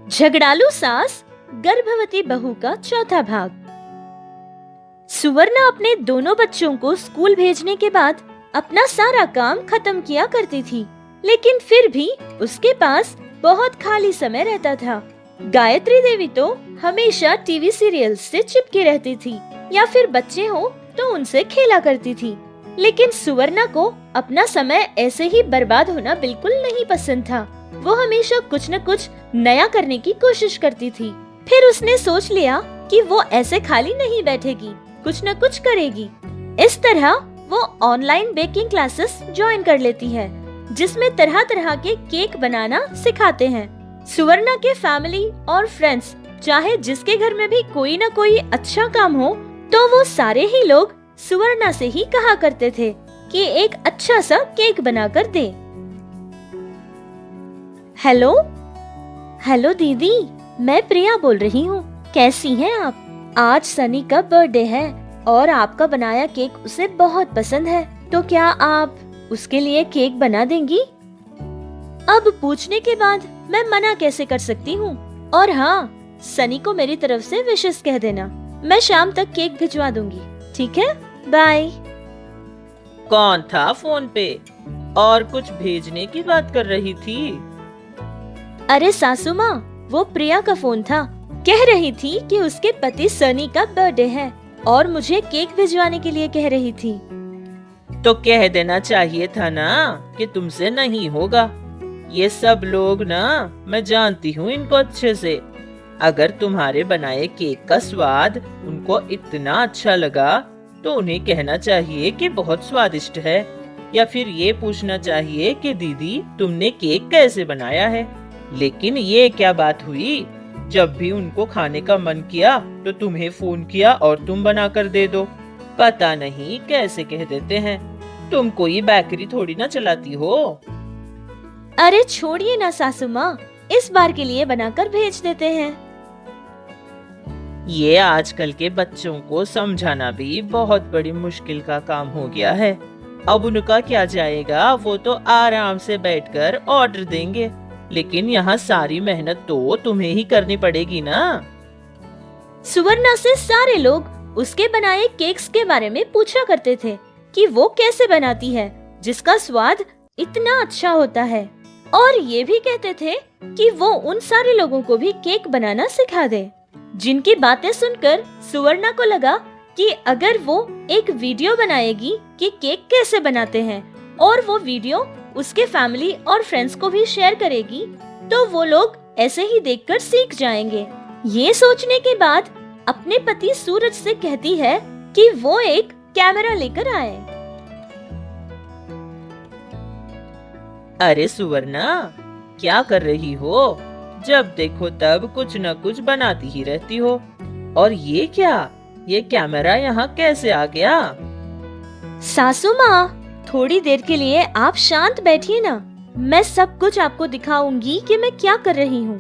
झगड़ालू सास गर्भवती बहू का चौथा भाग। सुवर्णा अपने दोनों बच्चों को स्कूल भेजने के बाद अपना सारा काम खत्म किया करती थी, लेकिन फिर भी उसके पास बहुत खाली समय रहता था। गायत्री देवी तो हमेशा टीवी सीरियल्स से चिपकी रहती थी या फिर बच्चे हो तो उनसे खेला करती थी, लेकिन सुवर्णा को अपना समय ऐसे ही बर्बाद होना बिल्कुल नहीं पसंद था। वो हमेशा कुछ न कुछ नया करने की कोशिश करती थी। फिर उसने सोच लिया कि वो ऐसे खाली नहीं बैठेगी, कुछ न कुछ करेगी। इस तरह वो ऑनलाइन बेकिंग क्लासेस ज्वाइन कर लेती है, जिसमें तरह तरह के केक बनाना सिखाते हैं। सुवर्णा के फैमिली और फ्रेंड्स चाहे जिसके घर में भी कोई न कोई अच्छा काम हो तो वो सारे ही लोग सुवर्णा से ही कहा करते थे कि एक अच्छा सा केक बनाकर दे। हेलो दीदी, मैं प्रिया बोल रही हूँ। कैसी हैं आप? आज सनी का बर्थडे है और आपका बनाया केक उसे बहुत पसंद है, तो क्या आप उसके लिए केक बना देंगी? अब पूछने के बाद मैं मना कैसे कर सकती हूँ। और हाँ, सनी को मेरी तरफ से विशेस कह देना। मैं शाम तक केक भिजवा दूंगी, ठीक है? बाय। कौन था फोन पे और कुछ भेजने की बात कर रही थी? अरे सासू माँ, वो प्रिया का फोन था। कह रही थी कि उसके पति सनी का बर्थडे है और मुझे केक भिजवाने के लिए कह रही थी। तो कह देना चाहिए था ना कि तुमसे नहीं होगा। ये सब लोग ना, मैं जानती हूँ इनको अच्छे से। अगर तुम्हारे बनाए केक का स्वाद उनको इतना अच्छा लगा तो उन्हें कहना चाहिए कि बहुत स्वादिष्ट है, या फिर ये पूछना चाहिए कि दीदी तुमने केक कैसे बनाया है। लेकिन ये क्या बात हुई, जब भी उनको खाने का मन किया तो तुम्हें फोन किया और तुम बना कर दे दो। पता नहीं कैसे कह देते हैं। तुम कोई बेकरी थोड़ी ना चलाती हो। अरे छोड़िए ना सासू माँ, इस बार के लिए बनाकर भेज देते हैं। ये आजकल के बच्चों को समझाना भी बहुत बड़ी मुश्किल का काम हो गया है। अब उनका क्या जाएगा, वो तो आराम से बैठकर ऑर्डर देंगे, लेकिन यहाँ सारी मेहनत तो तुम्हें ही करनी पड़ेगी ना। सुवर्णा से सारे लोग उसके बनाए केक्स के बारे में पूछा करते थे कि वो कैसे बनाती है जिसका स्वाद इतना अच्छा होता है, और ये भी कहते थे कि वो उन सारे लोगों को भी केक बनाना सिखा दे। जिनकी बातें सुनकर सुवर्णा को लगा कि अगर वो एक वीडियो बनाएगी कि केक कैसे बनाते हैं और वो वीडियो उसके फैमिली और फ्रेंड्स को भी शेयर करेगी तो वो लोग ऐसे ही देखकर सीख जाएंगे। ये सोचने के बाद अपने पति सूरज से कहती है कि वो एक कैमरा लेकर आए। अरे सुवर्णा, क्या कर रही हो? जब देखो तब कुछ न कुछ बनाती ही रहती हो। और ये क्या, ये कैमरा यहाँ कैसे आ गया? सासू माँ, थोड़ी देर के लिए आप शांत बैठिए ना, मैं सब कुछ आपको दिखाऊंगी कि मैं क्या कर रही हूँ।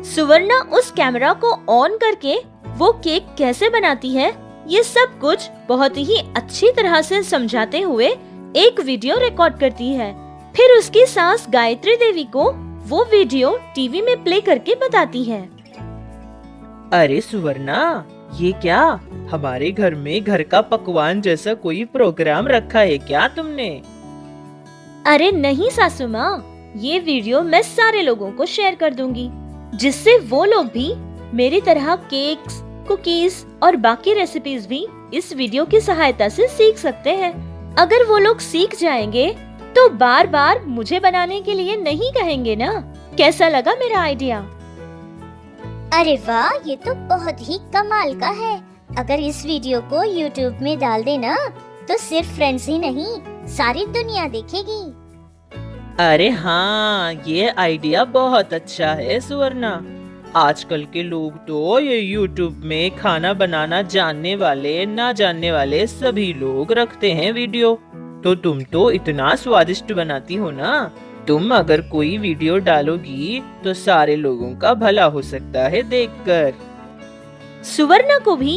सुवर्णा उस कैमरा को ऑन करके वो केक कैसे बनाती है ये सब कुछ बहुत ही अच्छी तरह से समझाते हुए एक वीडियो रिकॉर्ड करती है। फिर उसकी सास गायत्री देवी को वो वीडियो टीवी में प्ले करके बताती है। अरे सुवर्णा, ये क्या, हमारे घर में घर का पकवान जैसा कोई प्रोग्राम रखा है क्या तुमने? अरे नहीं सासू माँ, ये वीडियो मैं सारे लोगों को शेयर कर दूंगी, जिससे वो लोग भी मेरी तरह केक्स, कुकीज और बाकी रेसिपीज भी इस वीडियो की सहायता से सीख सकते हैं। अगर वो लोग सीख जाएंगे तो बार बार मुझे बनाने के लिए नहीं कहेंगे ना। कैसा लगा मेरा आइडिया? अरे वाह, ये तो बहुत ही कमाल का है। अगर इस वीडियो को YouTube में डाल देना तो सिर्फ फ्रेंड्स ही नहीं, सारी दुनिया देखेगी। अरे हाँ, ये आइडिया बहुत अच्छा है सुवर्णा। आजकल के लोग तो ये YouTube में खाना बनाना जानने वाले ना जानने वाले सभी लोग रखते हैं वीडियो। तो तुम तो इतना स्वादिष्ट बनाती हो ना, तुम अगर कोई वीडियो डालोगी तो सारे लोगों का भला हो सकता है देखकर। सुवर्णा को भी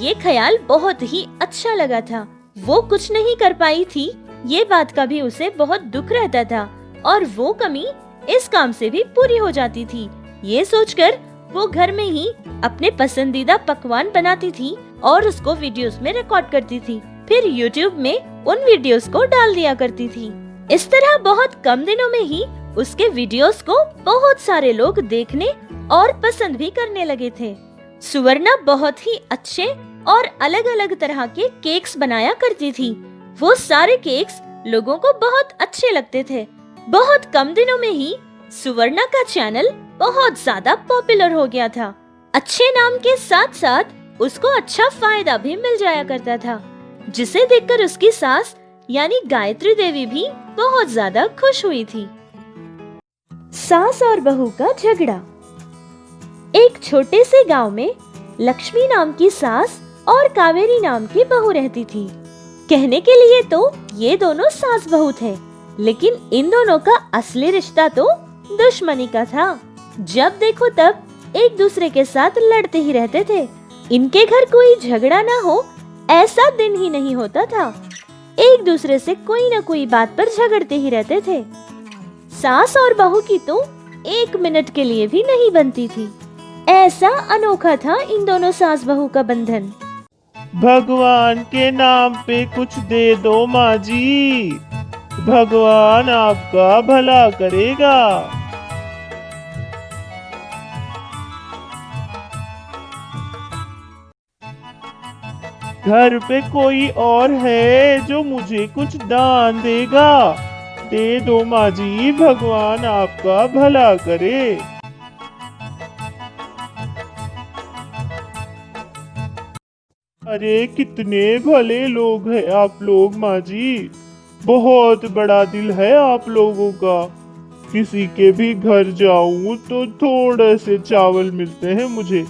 ये ख्याल बहुत ही अच्छा लगा था। वो कुछ नहीं कर पाई थी, ये बात का भी उसे बहुत दुख रहता था, और वो कमी इस काम से भी पूरी हो जाती थी। ये सोचकर वो घर में ही अपने पसंदीदा पकवान बनाती थी और उसको वीडियोस में रिकॉर्ड करती थी। फिर YouTube में उन वीडियोस को डाल दिया करती थी। इस तरह बहुत कम दिनों में ही उसके वीडियोस को बहुत सारे लोग देखने और पसंद भी करने लगे थे। सुवर्णा बहुत ही अच्छे और अलग अलग तरह के केक्स बनाया करती थी। वो सारे केक्स लोगों को बहुत अच्छे लगते थे। बहुत कम दिनों में ही सुवर्णा का चैनल बहुत ज्यादा पॉपुलर हो गया था। अच्छे नाम के साथ साथ उसको अच्छा फायदा भी मिल जाया करता था, जिसे देखकर उसकी सास यानी गायत्री देवी भी बहुत ज्यादा खुश हुई थी। सास और बहू का झगड़ा। एक छोटे से गांव में लक्ष्मी नाम की सास और कावेरी नाम की बहू रहती थी। कहने के लिए तो ये दोनों सास बहू थे, लेकिन इन दोनों का असली रिश्ता तो दुश्मनी का था। जब देखो तब एक दूसरे के साथ लड़ते ही रहते थे। इनके घर कोई झगड़ा ना हो ऐसा दिन ही नहीं होता था। एक दूसरे से कोई ना कोई बात पर झगड़ते ही रहते थे। सास और बहू की तो 1 मिनट के लिए भी नहीं बनती थी। ऐसा अनोखा था इन दोनों सास बहू का बंधन। भगवान के नाम पे कुछ दे दो माँ जी, भगवान आपका भला करेगा। घर पे कोई और है जो मुझे कुछ दान देगा? दे दो माँ जी, भगवान आपका भला करे। अरे कितने भले लोग हैं आप लोग माँ जी, बहुत बड़ा दिल है आप लोगों का। किसी के भी घर जाऊं तो थोड़े से चावल मिलते हैं मुझे,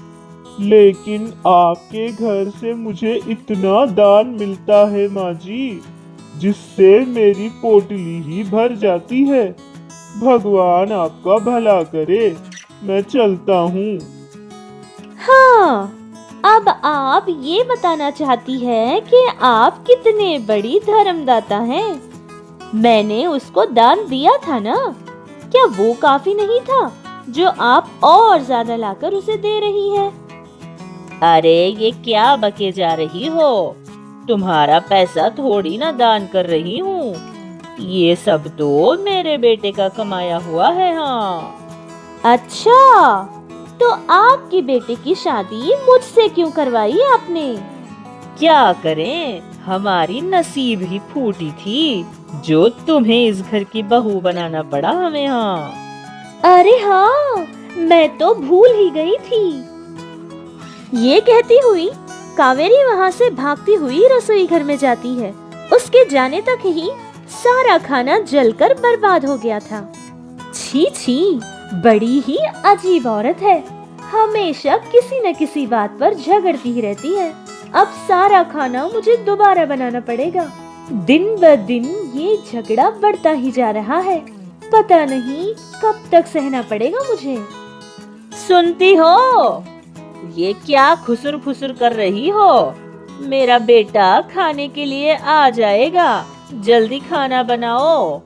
लेकिन आपके घर से मुझे इतना दान मिलता है माँ जी, जिससे मेरी पोटली ही भर जाती है। भगवान आपका भला करे, मैं चलता हूँ। हाँ, अब आप ये बताना चाहती है कि आप कितने बड़ी धर्मदाता हैं। मैंने उसको दान दिया था ना, क्या वो काफी नहीं था जो आप और ज्यादा लाकर उसे दे रही है? अरे ये क्या बके जा रही हो? तुम्हारा पैसा थोड़ी ना दान कर रही हूँ, ये सब तो मेरे बेटे का कमाया हुआ है। हाँ। अच्छा, तो आपकी बेटे की शादी मुझसे क्यों करवाई आपने? क्या करें, हमारी नसीब ही फूटी थी जो तुम्हें इस घर की बहू बनाना पड़ा हमें। हाँ। अरे हाँ, मैं तो भूल ही गई थी। ये कहती हुई कावेरी वहाँ से भागती हुई रसोई घर में जाती है। उसके जाने तक ही सारा खाना जलकर बर्बाद हो गया था। छी छी, बड़ी ही अजीब औरत है, हमेशा किसी न किसी बात पर झगड़ती ही रहती है। अब सारा खाना मुझे दोबारा बनाना पड़ेगा। दिन ब दिन ये झगड़ा बढ़ता ही जा रहा है, पता नहीं कब तक सहना पड़ेगा मुझे। सुनती हो, ये क्या खुसुर फुसुर कर रही हो? मेरा बेटा खाने के लिए आ जाएगा, जल्दी खाना बनाओ।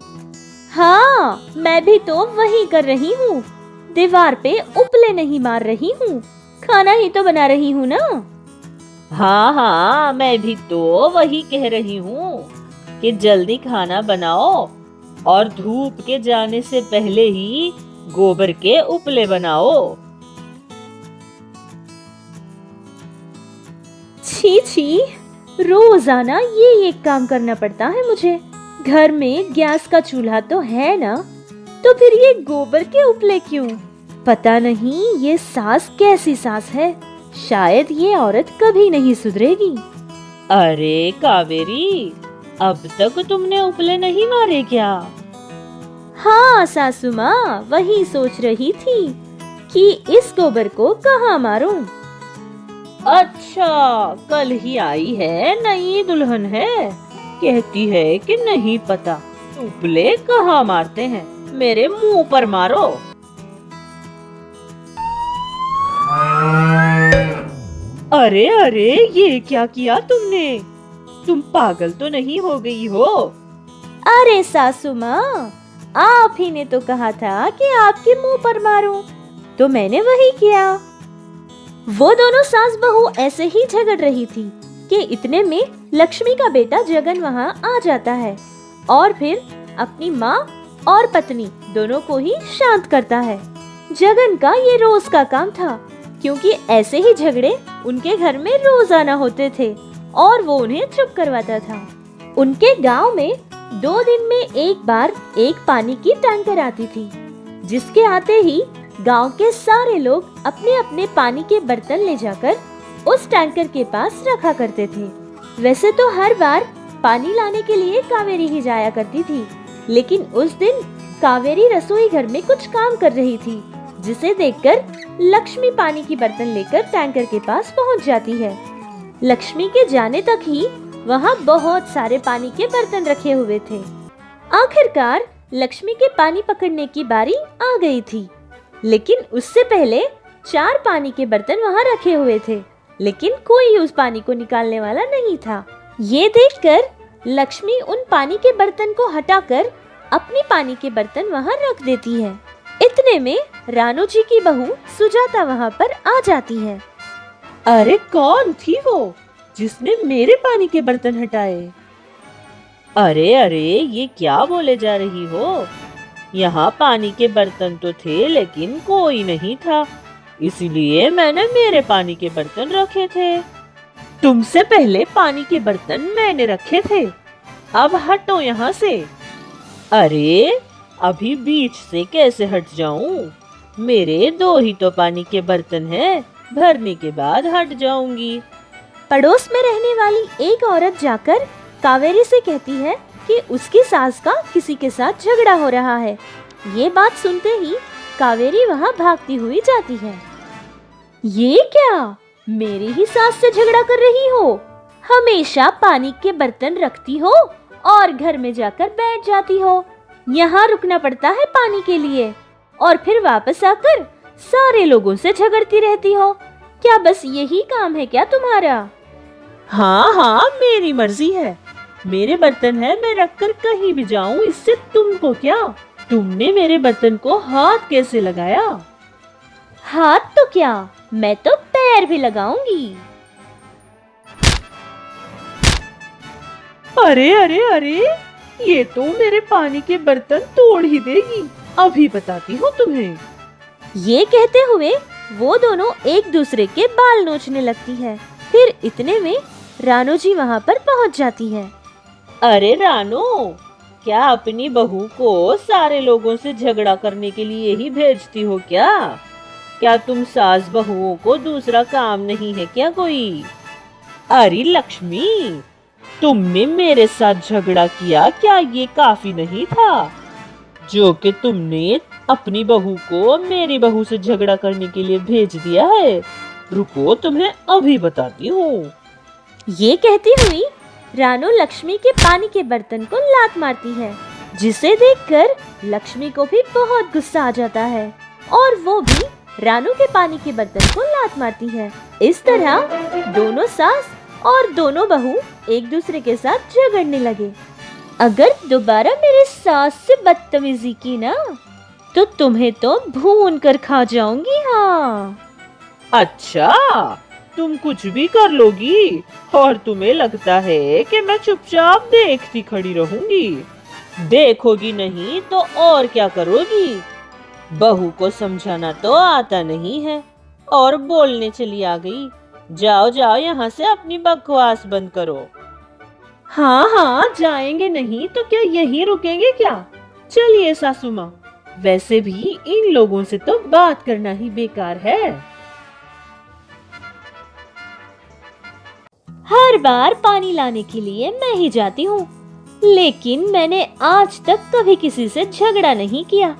हाँ, मैं भी तो वही कर रही हूँ, दीवार पे उपले नहीं मार रही हूँ, खाना ही तो बना रही हूँ ना। हाँ हाँ, मैं भी तो वही कह रही हूँ कि जल्दी खाना बनाओ और धूप के जाने से पहले ही गोबर के उपले बनाओ। छी छी, रोजाना ये एक काम करना पड़ता है मुझे। घर में गैस का चूल्हा तो है ना, तो फिर ये गोबर के उपले क्यों? पता नहीं ये सास कैसी सास है, शायद ये औरत कभी नहीं सुधरेगी। अरे कावेरी, अब तक तुमने उपले नहीं मारे क्या? हाँ सासू माँ, वही सोच रही थी कि इस गोबर को कहाँ मारूं। अच्छा, कल ही आई है, नई दुल्हन है, कहती है कि नहीं पता उपले कहाँ मारते हैं, मेरे मुंह पर मारो। अरे अरे, ये क्या किया तुमने? तुम पागल तो नहीं हो गई हो? अरे सासू माँ, आप ही ने तो कहा था कि आपके मुंह पर मारूं, तो मैंने वही किया। वो दोनों सास बहू ऐसे ही झगड़ रही थी कि इतने में लक्ष्मी का बेटा जगन वहाँ आ जाता है और फिर अपनी माँ और पत्नी दोनों को ही शांत करता है। जगन का ये रोज का काम था, क्योंकि ऐसे ही झगड़े उनके घर में रोजाना होते थे और वो उन्हें चुप करवाता था। उनके गांव में 2 दिन में एक बार एक पानी की टैंकर आती थी, जिसके आते ही गांव के सारे लोग अपने अपने पानी के बर्तन ले जाकर उस टैंकर के पास रखा करते थे। वैसे तो हर बार पानी लाने के लिए कावेरी ही जाया करती थी, लेकिन उस दिन कावेरी रसोई घर में कुछ काम कर रही थी, जिसे देखकर लक्ष्मी पानी की बर्तन लेकर टैंकर के पास पहुंच जाती है। लक्ष्मी के जाने तक ही वहाँ बहुत सारे पानी के बर्तन रखे हुए थे। आखिरकार लक्ष्मी के पानी पकड़ने की बारी आ गई थी, लेकिन उससे पहले 4 पानी के बर्तन वहाँ रखे हुए थे, लेकिन कोई उस पानी को निकालने वाला नहीं था। ये देखकर लक्ष्मी उन पानी के बर्तन को हटाकर अपनी पानी के बर्तन वहाँ रख देती है। इतने में रानू जी की बहू सुजाता वहाँ पर आ जाती है। अरे कौन थी वो जिसने मेरे पानी के बर्तन हटाए? अरे अरे, ये क्या बोले जा रही हो? यहाँ पानी के बर्तन तो थे लेकिन कोई नहीं था, इसलिए मैंने मेरे पानी के बर्तन रखे थे। तुमसे पहले पानी के बर्तन मैंने रखे थे, अब हटो यहाँ से। अरे अभी बीच से कैसे हट जाऊं? मेरे 2 ही तो पानी के बर्तन हैं, भरने के बाद हट जाऊंगी। पड़ोस में रहने वाली एक औरत जाकर कावेरी से कहती है कि उसकी सास का किसी के साथ झगड़ा हो रहा है। ये बात सुनते ही कावेरी वहाँ भागती हुई जाती है। ये क्या, मेरी ही सास से झगड़ा कर रही हो? हमेशा पानी के बर्तन रखती हो और घर में जाकर बैठ जाती हो। यहाँ रुकना पड़ता है पानी के लिए और फिर वापस आकर सारे लोगों से झगड़ती रहती हो। क्या बस यही काम है क्या तुम्हारा? हाँ हाँ, मेरी मर्जी है, मेरे बर्तन है, मैं रखकर कहीं भी जाऊं, इससे तुमको क्या? तुमने मेरे बर्तन को हाथ कैसे लगाया? हाथ तो क्या, मैं तो पैर भी लगाऊंगी। अरे अरे अरे, ये तो मेरे पानी के बर्तन तोड़ ही देगी, अभी बताती हूँ तुम्हें। ये कहते हुए वो दोनों एक दूसरे के बाल नोचने लगती है। फिर इतने में रानू जी वहाँ पर पहुँच जाती है। अरे रानू, क्या अपनी बहू को सारे लोगों से झगड़ा करने के लिए ही भेजती हो क्या? क्या तुम सास बहुओं को दूसरा काम नहीं है क्या कोई? अरे लक्ष्मी, तुमने मेरे साथ झगड़ा किया, क्या ये काफी नहीं था जो कि तुमने अपनी बहू को मेरी बहू से झगड़ा करने के लिए भेज दिया है? रुको, तुम्हें अभी बताती हूँ। ये कहती हुई रानू लक्ष्मी के पानी के बर्तन को लात मारती है, जिसे देखकर लक्ष्मी को भी बहुत गुस्सा आ जाता है और वो भी रानू के पानी के बर्तन को लात मारती है। इस तरह दोनों सास और दोनों बहू एक दूसरे के साथ झगड़ने लगे। अगर दोबारा मेरे सास से बदतमीजी की ना, तो तुम्हें तो भून कर खा जाऊंगी। हाँ, अच्छा, तुम कुछ भी कर लोगी और तुम्हें लगता है कि मैं चुपचाप देखती खड़ी रहूंगी? देखोगी नहीं तो और क्या करोगी? बहू को समझाना तो आता नहीं है और बोलने चली आ गई। जाओ जाओ, यहाँ से अपनी बकवास बंद करो। हाँ हाँ, जाएंगे नहीं तो क्या यहीं रुकेंगे क्या? चलिए सासू माँ, वैसे भी इन लोगों से तो बात करना ही बेकार है। हर बार पानी लाने के लिए मैं ही जाती हूँ, लेकिन मैंने आज तक कभी किसी से झगड़ा नहीं किया।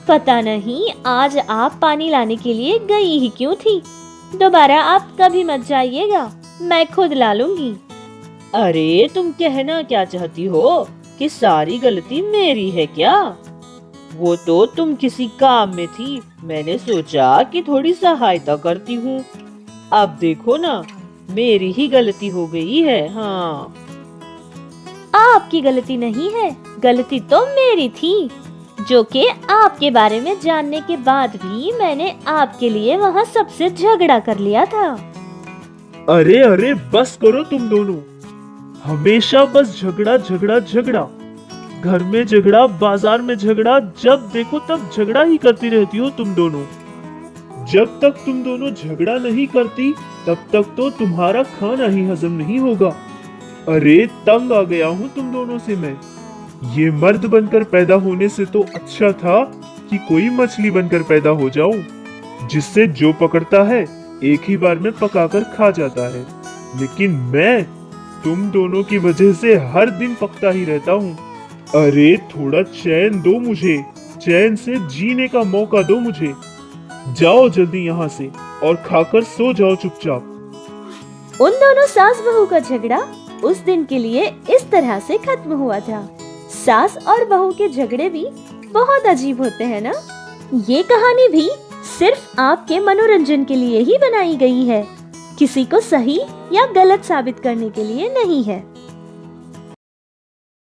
पता नहीं आज आप पानी लाने के लिए गई ही क्यों थी। दोबारा आप कभी मत जाइएगा, मैं खुद ला लूंगी। अरे तुम कहना क्या चाहती हो कि सारी गलती मेरी है क्या? वो तो तुम किसी काम में थी, मैंने सोचा कि थोड़ी सहायता करती हूँ। अब देखो ना, मेरी ही गलती हो गई है। हाँ, आपकी गलती नहीं है, गलती तो मेरी थी। जो कि आपके बारे में जानने के बाद भी मैंने आपके लिए वहाँ सबसे झगड़ा कर लिया था। अरे अरे बस करो तुम दोनों, हमेशा बस झगड़ा झगड़ा झगड़ा। घर में झगड़ा, बाजार में झगड़ा, जब देखो तब झगड़ा ही करती रहती हो तुम दोनों। जब तक तुम दोनों झगड़ा नहीं करती तब तक तो तुम्हारा खाना ही हजम नहीं होगा। अरे तंग आ गया हूँ तुम दोनों से मैं। ये मर्द बनकर पैदा होने से तो अच्छा था कि कोई मछली बनकर पैदा हो जाऊं, जिससे जो पकड़ता है एक ही बार में पकाकर खा जाता है। लेकिन मैं तुम दोनों की वजह से हर दिन पकता ही रहता हूँ। अरे थोड़ा चैन दो मुझे, चैन से जीने का मौका दो मुझे। जाओ जल्दी यहाँ से और खाकर सो जाओ चुपचाप। उन दोनों सास बहू का झगड़ा उस दिन के लिए इस तरह से खत्म हुआ था। सास और बहू के झगड़े भी बहुत अजीब होते हैं ना। ये कहानी भी सिर्फ आपके मनोरंजन के लिए ही बनाई गई है, किसी को सही या गलत साबित करने के लिए नहीं है।